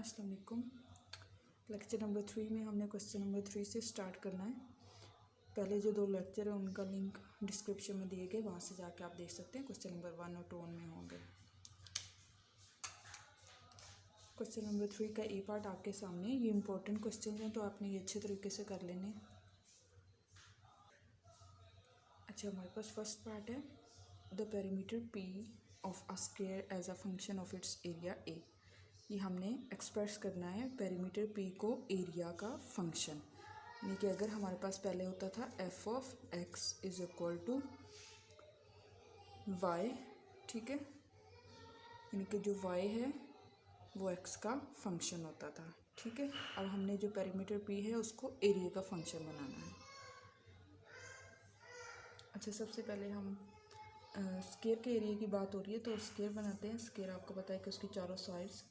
अस्सलाम वालेकुम। Lecture number 3 में हमने क्वेश्चन नंबर 3 से स्टार्ट करना है। पहले जो 2 लेक्चर हैं उनका लिंक डिस्क्रिप्शन में दिए गए, वहाँ से जाके आप देख सकते हैं। क्वेश्चन नंबर 1 और 2 में होंगे। क्वेश्चन नंबर 3 का ए पार्ट आपके सामने, ये इंपॉर्टेंट क्वेश्चन हैं तो आपने ये अच्छे तरीके से कर लेने। अच्छा, हमारे पास फर्स्ट पार्ट है the perimeter P of a square as a function of its area A. ये हमने एक्सप्रेस करना है पेरीमीटर पी को एरिया का फंक्शन, यानी कि अगर हमारे पास पहले होता था F of X is equal to Y, ठीक है, यानी कि जो वाई है वो एक्स का फंक्शन होता था, ठीक है। अब हमने जो पेरीमीटर पी है उसको एरिया का फंक्शन बनाना है। अच्छा, सबसे पहले हम स्क्वायर के एरिया की बात हो रही है तो स्क्वायर बनाते हैं। स्क्वायर आपको पता है कि उसकी चारों साइड्स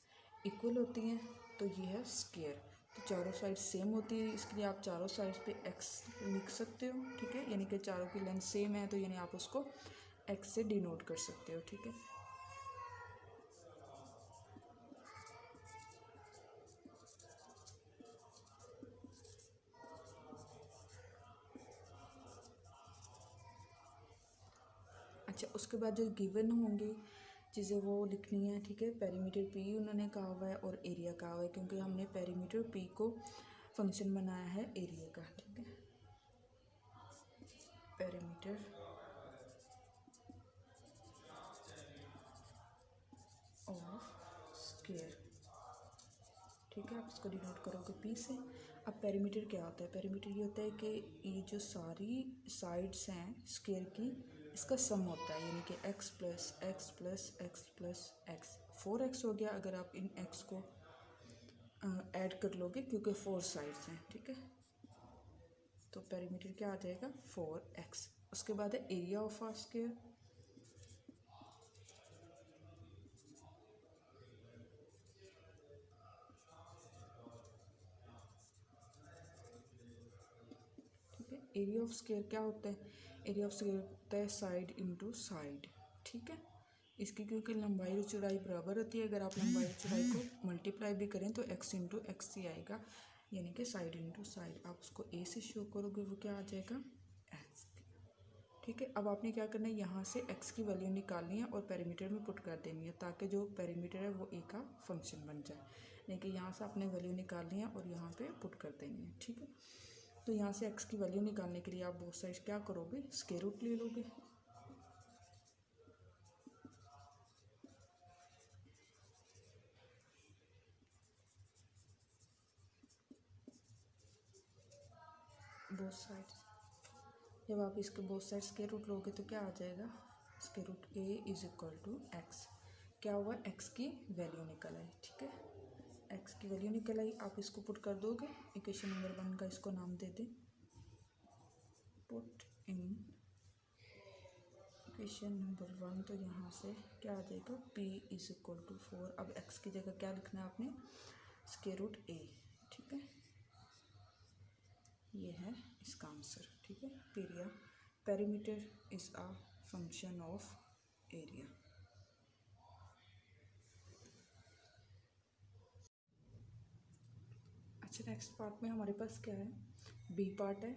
इक्वल होती हैं, तो ये है स्क्वायर। तो चारों साइड सेम होती है, इसके लिए आप चारों साइड्स पे एक्स लिख सकते हो, ठीक है। यानी कि चारों की लेंथ सेम है तो यानी आप उसको एक्स से डिनोट कर सकते हो, ठीक है। अच्छा, उसके बाद जो गिवन होंगी चीज़ें वो लिखनी है, ठीक है। पेरीमीटर पी उन्होंने कहा हुआ है और एरिया कहा हुआ है, क्योंकि हमने पेरीमीटर पी को फंक्शन बनाया है एरिया का, ठीक है। पेरीमीटर ऑफ स्क्वायर, ठीक है, आप इसको डिनोट करोगे पी से। अब पेरीमीटर क्या होता है? पेरीमीटर ये होता है कि ये जो सारी साइड्स हैं स्क्वायर की, इसका सम होता है, यानी कि x plus x plus x plus x, 4x हो गया अगर आप इन x को ऐड कर लोगे, क्योंकि 4 साइड्स हैं, ठीक है। तो पेरीमीटर क्या आ जाएगा? 4x। उसके बाद है area of a square. Area of square क्या होता है? एरिया ऑफ स्क्वायर होता है साइड इनटू साइड, ठीक है। इसकी क्योंकि लंबाई और चौड़ाई बराबर होती है, अगर आप लंबाई और चौड़ाई को मल्टीप्लाई भी करें तो x इंटू एक्स ही आएगा, यानी कि साइड इनटू साइड। आप उसको a से शो करोगे, वो क्या आ जाएगा? x, ठीक है। अब आपने क्या करना है, यहाँ से x की वैल्यू निकालनी है और पेरीमीटर में पुट कर देनी है, ताकि जो पेरीमीटर है वो a का फंक्शन बन जाए। यानी कि यहाँ से आपने वैल्यू निकालनी है और यहाँ पे पुट कर देनी है, ठीक है। तो यहाँ से x की वैल्यू निकालने के लिए आप बोथ साइड क्या करोगे? स्क्वायर रूट ले लोगे। बोथ साइड, जब आप इसके बोथ साइड स्क्वायर रूट लोगे तो क्या आ जाएगा? Square root a is equal to X. क्या हुआ? x की वैल्यू निकल आई, ठीक है। x की वैल्यू निकल आई, आप इसको पुट कर दोगे। इक्वेशन नंबर 1 का इसको नाम दे दें, पुट इन इक्वेशन नंबर 1। तो यहाँ से क्या आ जाएगा? p is equal to 4। अब x की जगह क्या लिखना है आपने? स्क्वायर रूट a, ठीक है। ये है इसका आंसर, ठीक है। Perimeter is a function of area. अच्छा, नेक्स्ट पार्ट में हमारे पास क्या है? बी पार्ट है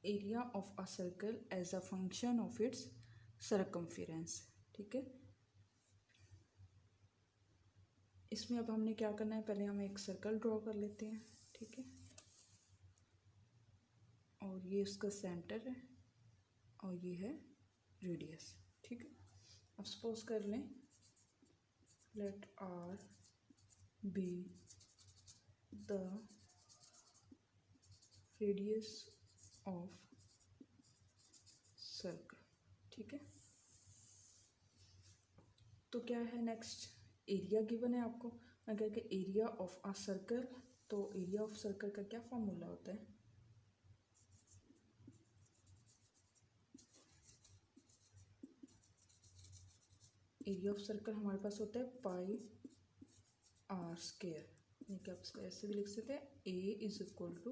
area of a circle as a function of its circumference, ठीक है। इसमें अब हमने क्या करना है, पहले हम एक सर्कल ड्रॉ कर लेते हैं, ठीक है। और ये उसका सेंटर है और ये है रेडियस, ठीक है। अब सपोज कर लें, let R be the radius of circle, ठीक है। तो क्या है नेक्स्ट? एरिया गिवन है आपको। मैं कह के एरिया ऑफ अ सर्कल, तो एरिया ऑफ सर्कल का क्या फॉर्मूला होता है? एरिया ऑफ सर्कल हमारे पास होता है पाई आर स्क्वायर, यानी कि आप इसको ऐसे भी लिख सकते हैं, A is equal to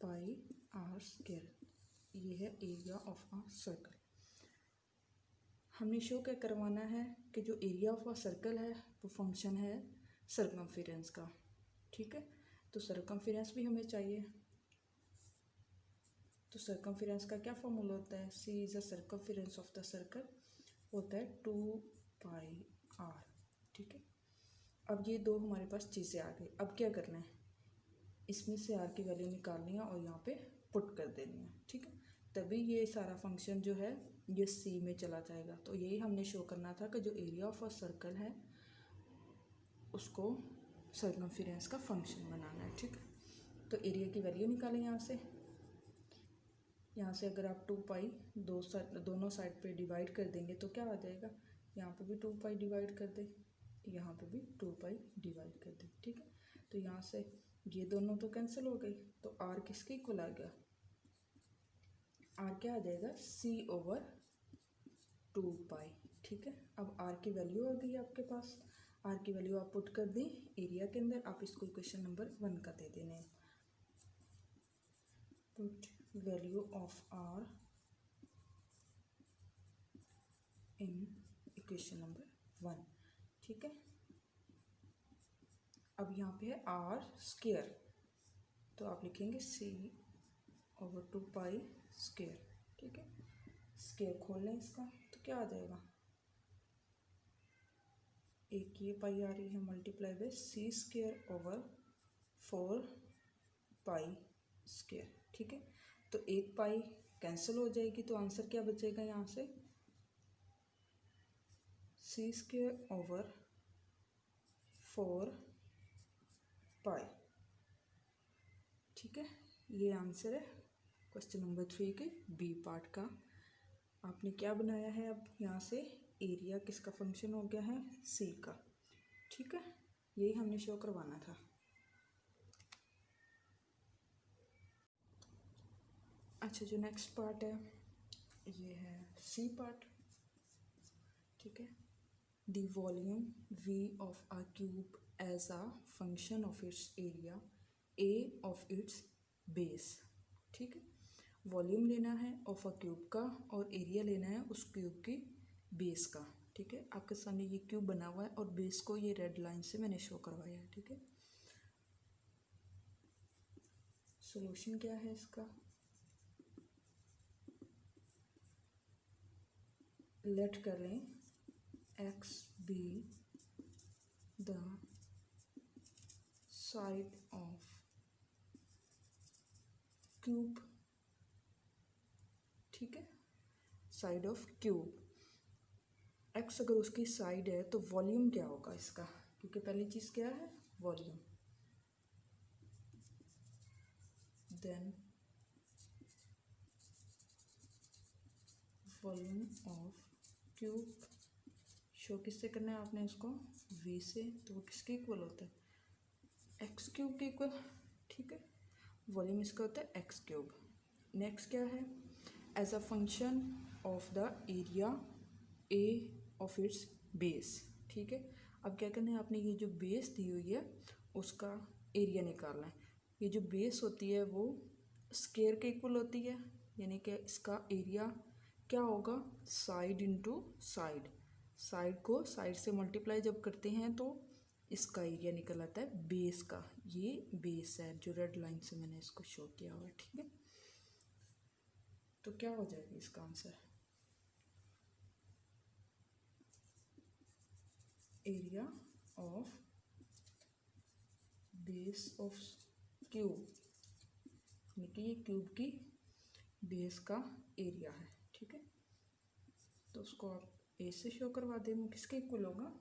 pi r square. ये है एरिया ऑफ अ सर्कल। हमने शो क्या करवाना है कि जो एरिया ऑफ अ सर्कल है वो फंक्शन है सर्कमफेरेंस का, ठीक है। तो सर्कमफेरेंस भी हमें चाहिए। तो सर्कमफेरेंस का क्या फॉर्मूला होता है, C is the circumference of the circle, होता है 2πr, ठीक है। अब ये दो हमारे पास चीज़ें आ गई। अब क्या करना है, इसमें से आर की वैल्यू निकालनी है और यहाँ पे पुट कर देनी है, ठीक है। तभी ये सारा फंक्शन जो है ये सी में चला जाएगा। तो यही हमने शो करना था कि जो एरिया ऑफ अ सर्कल है उसको सर्कमफेरेंस का फंक्शन बनाना है, ठीक है। तो एरिया की वैल्यू निकालें यहाँ से। यहाँ से अगर आप 2π दोनों साइड पे डिवाइड कर देंगे तो क्या आ जाएगा, यहाँ पे भी 2π डिवाइड कर दे, यहाँ पे भी 2π डिवाइड कर दे, ठीक है। तो यहाँ से ये दोनों तो कैंसिल हो गई, तो r किसके इक्वल आ गया, r क्या आ जाएगा, c/2π, ठीक है। अब r की वैल्यू आ गई आपके पास। r की वैल्यू आप पुट कर दें एरिया के अंदर। आप इसको इक्वेशन नंबर 1 का दे देने हैं, put value of r in equation number 1, ठीक है। अब यहाँ पे है r², तो आप लिखेंगे c/2π², ठीक है। स्क्वायर खोल लें इसका तो क्या आ जाएगा, एक ये पाई आ रही है मल्टीप्लाई बाय c²/4π², ठीक है। तो एक पाई कैंसिल हो जाएगी, तो आंसर क्या बचेगा यहाँ से, c²/4π, ठीक है। ये आंसर है क्वेश्चन नंबर 3 के बी पार्ट का। आपने क्या बनाया है, अब यहाँ से एरिया किसका फंक्शन हो गया है, सी का, ठीक है। यही हमने शो करवाना था। अच्छा, जो नेक्स्ट पार्ट है ये है सी पार्ट, ठीक है। The volume v of a cube as a function of its area a of its base, ठीक है। वॉल्यूम लेना है ऑफ अ क्यूब का और एरिया लेना है उस क्यूब की बेस का, ठीक है। आपके सामने ये क्यूब बना हुआ है और बेस को ये रेड लाइन से मैंने शो करवाया है, ठीक है। सॉल्यूशन क्या है इसका, लेट कर लें x be the side of cube, ठीक है। साइड ऑफ क्यूब, x अगर उसकी साइड है तो वॉल्यूम क्या होगा इसका, क्योंकि पहली चीज़ क्या है, volume. Then volume of cube show किससे करना है आपने इसको, v से, तो वो किसके इक्वल होता है, एक्स क्यूब के इक्वल, ठीक है। वॉल्यूम इसका होता है एक्स क्यूब। नेक्स्ट क्या है, as a function of the area A of its base, ठीक है। अब क्या करना है, आपने ये जो बेस दी हुई है उसका एरिया निकालना है। ये जो बेस होती है वो स्क्वायर के इक्वल होती है, यानी कि इसका एरिया क्या होगा, साइड इंटू साइड। साइड को साइड से मल्टीप्लाई जब करते हैं तो इसका एरिया निकल आता है बेस का। ये बेस है जो रेड लाइन से मैंने इसको शो किया हुआ है, ठीक है। तो क्या हो जाएगा इसका answer, area of base of cube, यानी कि ये क्यूब की बेस का एरिया है, ठीक है। तो उसको आप ए से शो करवा दें, वो किसके इक्वल होगा,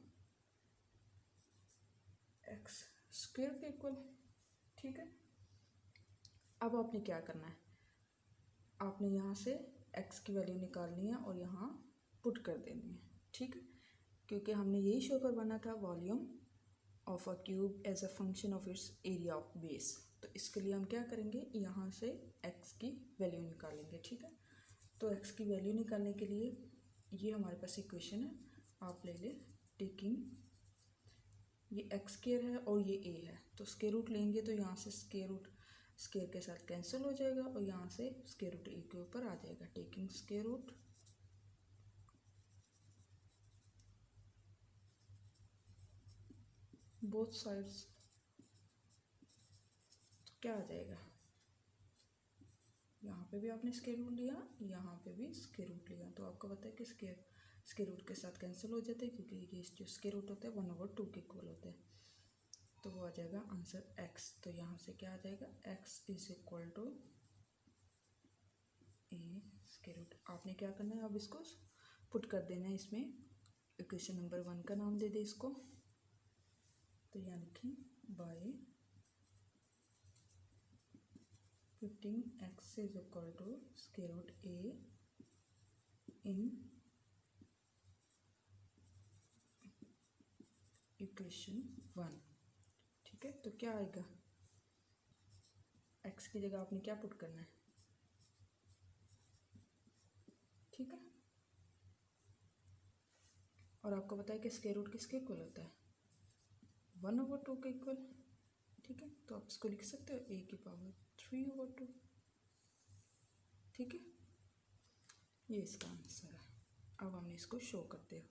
एक्स स्क्वायर के इक्वल, ठीक है। अब आपने क्या करना है, आपने यहाँ से x की वैल्यू निकालनी है और यहाँ पुट कर देनी है, ठीक है। क्योंकि हमने यही शो करवाना था, volume of a cube as a function of its area of base. तो इसके लिए हम क्या करेंगे, यहाँ से x की वैल्यू निकालेंगे, ठीक है। तो x की वैल्यू निकालने के लिए ये हमारे पास इक्वेशन है, आप ले लें, टेकिंग ये एक्स स्क्वायर है और ये a है, तो स्क्वायर रूट लेंगे तो यहाँ से स्क्वायर रूट स्क्वायर के साथ कैंसिल हो जाएगा और यहाँ से स्क्वायर रूट a के ऊपर आ जाएगा। Taking square root both sides, तो क्या आ जाएगा, यहाँ पे भी आपने स्क्वायर रूट लिया, यहाँ पे भी स्क्वायर रूट लिया, तो आपको पता है कि स्क्वायर रूट के साथ कैंसिल हो जाते हैं, क्योंकि ये जो स्क्वायर रूट होता है 1/2 के इक्वल होता है। तो वो आ जाएगा आंसर x। तो यहाँ से क्या आ जाएगा, x is equal to A square root. आपने क्या करना है, अब इसको पुट कर देना है इसमें, इक्वेशन नंबर 1 का नाम दे दे इसको, तो यानी कि by putting x is equal to square root A in equation 1। ठीक है, तो क्या आएगा, x की जगह आपने क्या पुट करना है, ठीक है। और आपको पता है कि स्क्वायर रूट किसके इक्वल होता है, 1/2 के इक्वल। ठीक है, तो आप इसको लिख सकते हो a की पावर 3/2। ठीक है, ये इसका आंसर है। अब हमने इसको शो करते हैं।